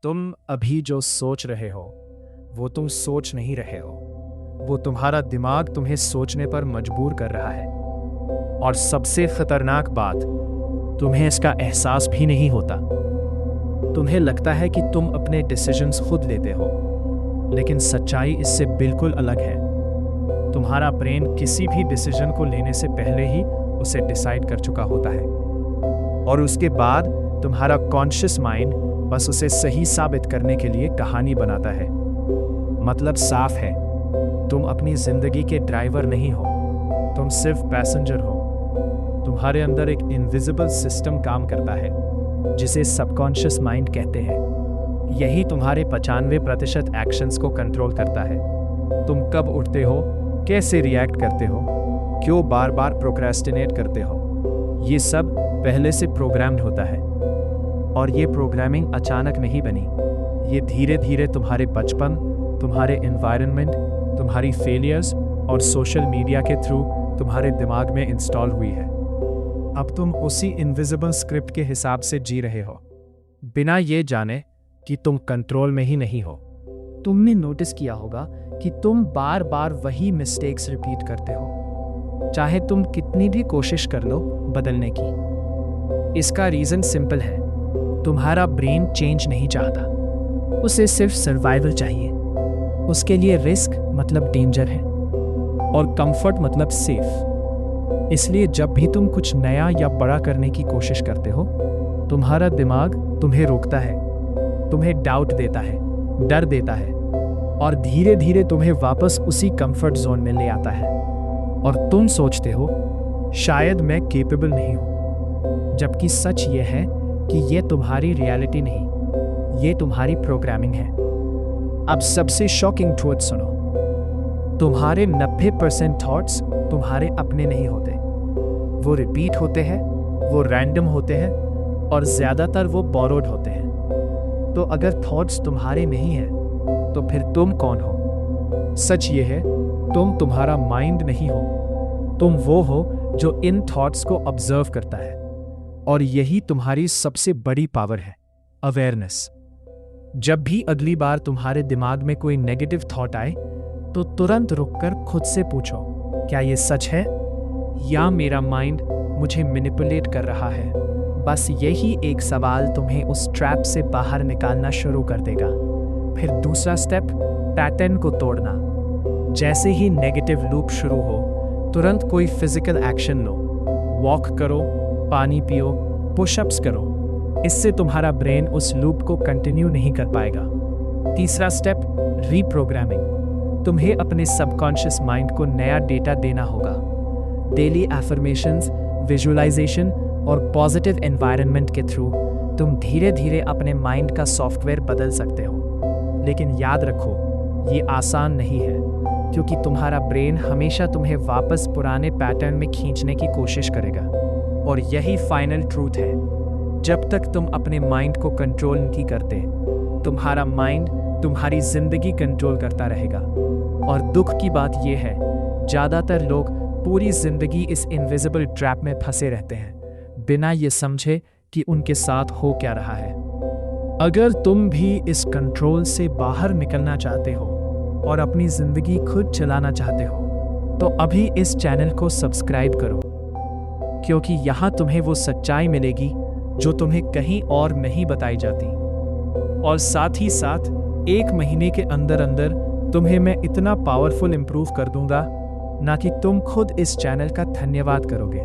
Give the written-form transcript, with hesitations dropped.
तुम अभी जो सोच रहे हो वो तुम सोच नहीं रहे हो, वो तुम्हारा दिमाग तुम्हें सोचने पर मजबूर कर रहा है। और सबसे खतरनाक बात, तुम्हें इसका एहसास भी नहीं होता। तुम्हें लगता है कि तुम अपने डिसीजंस खुद लेते हो, लेकिन सच्चाई इससे बिल्कुल अलग है। तुम्हारा ब्रेन किसी भी डिसीजन को लेने से पहले ही उसे डिसाइड कर चुका होता है, और उसके बाद तुम्हारा कॉन्शियस माइंड बस उसे सही साबित करने के लिए कहानी बनाता है। मतलब साफ है, तुम अपनी जिंदगी के ड्राइवर नहीं हो, तुम सिर्फ पैसेंजर हो। तुम्हारे अंदर एक इनविजिबल सिस्टम काम करता है जिसे सबकॉन्शियस माइंड कहते हैं। यही तुम्हारे 95% एक्शंस को कंट्रोल करता है। तुम कब उठते हो, कैसे रिएक्ट करते हो, क्यों बार बार प्रोक्रेस्टिनेट करते हो, ये सब पहले से प्रोग्राम्ड होता है। और ये प्रोग्रामिंग अचानक नहीं बनी, ये धीरे धीरे तुम्हारे बचपन, तुम्हारे एनवायरनमेंट, तुम्हारी फेलियर्स और सोशल मीडिया के थ्रू तुम्हारे दिमाग में इंस्टॉल हुई है। अब तुम उसी इनविजिबल स्क्रिप्ट के हिसाब से जी रहे हो, बिना ये जाने कि तुम कंट्रोल में ही नहीं हो। तुमने नोटिस किया होगा कि तुम बार बार वही मिस्टेक्स रिपीट करते हो, चाहे तुम कितनी भी कोशिश कर लो बदलने की। इसका रीजन सिंपल है, तुम्हारा ब्रेन चेंज नहीं चाहता, उसे सिर्फ सर्वाइवल चाहिए। उसके लिए रिस्क मतलब डेंजर है और कंफर्ट मतलब सेफ। इसलिए जब भी तुम कुछ नया या बड़ा करने की कोशिश करते हो, तुम्हारा दिमाग तुम्हें रोकता है, तुम्हें डाउट देता है, डर देता है, और धीरे धीरे तुम्हें वापस उसी कंफर्ट जोन में ले आता है। और तुम सोचते हो शायद मैं केपेबल नहीं हूं, जबकि सच ये है कि ये तुम्हारी रियलिटी नहीं, ये तुम्हारी प्रोग्रामिंग है। अब सबसे शॉकिंग ट्रूथ सुनो, तुम्हारे 90% थॉट्स तुम्हारे अपने नहीं होते। वो रिपीट होते हैं, वो रैंडम होते हैं, और ज्यादातर वो बोरोड होते हैं। तो अगर थॉट्स तुम्हारे नहीं हैं, तो फिर तुम कौन हो? सच ये है, तुम तुम्हारा माइंड नहीं हो, तुम वो हो जो इन थॉट्स को ऑब्जर्व करता है। और यही तुम्हारी सबसे बड़ी पावर है, अवेयरनेस। जब भी अगली बार तुम्हारे दिमाग में कोई नेगेटिव थॉट आए, तो तुरंत रुककर खुद से पूछो, क्या ये सच है या मेरा माइंड मुझे मैनिपुलेट कर रहा है? बस यही एक सवाल तुम्हें उस ट्रैप से बाहर निकालना शुरू कर देगा। फिर दूसरा स्टेप, पैटर्न को तोड़ना। जैसे ही नेगेटिव लूप शुरू हो, तुरंत कोई फिजिकल एक्शन लो। वॉक करो, पानी पियो, पुशअप्स करो। इससे तुम्हारा ब्रेन उस लूप को कंटिन्यू नहीं कर पाएगा। तीसरा स्टेप, रीप्रोग्रामिंग। तुम्हें अपने सबकॉन्शियस माइंड को नया डेटा देना होगा। डेली एफर्मेशंस, विजुअलाइजेशन और पॉजिटिव एनवायरनमेंट के थ्रू तुम धीरे धीरे अपने माइंड का सॉफ्टवेयर बदल सकते हो। लेकिन याद रखो, ये आसान नहीं है, क्योंकि तुम्हारा ब्रेन हमेशा तुम्हें वापस पुराने पैटर्न में खींचने की कोशिश करेगा। और यही फाइनल ट्रूथ है, जब तक तुम अपने माइंड को कंट्रोल नहीं करते, तुम्हारा माइंड तुम्हारी जिंदगी कंट्रोल करता रहेगा। और दुख की बात यह है, ज़्यादातर लोग पूरी जिंदगी इस इनविजिबल ट्रैप में फंसे रहते हैं, बिना ये समझे कि उनके साथ हो क्या रहा है। अगर तुम भी इस कंट्रोल से बाहर निकलना चाहते हो और अपनी जिंदगी खुद चलाना चाहते हो, तो अभी इस चैनल को सब्सक्राइब करो, क्योंकि यहाँ तुम्हें वो सच्चाई मिलेगी जो तुम्हें कहीं और नहीं बताई जाती। और साथ ही साथ 1 महीने के अंदर अंदर तुम्हें मैं इतना पावरफुल इंप्रूव कर दूंगा ना कि तुम खुद इस चैनल का धन्यवाद करोगे।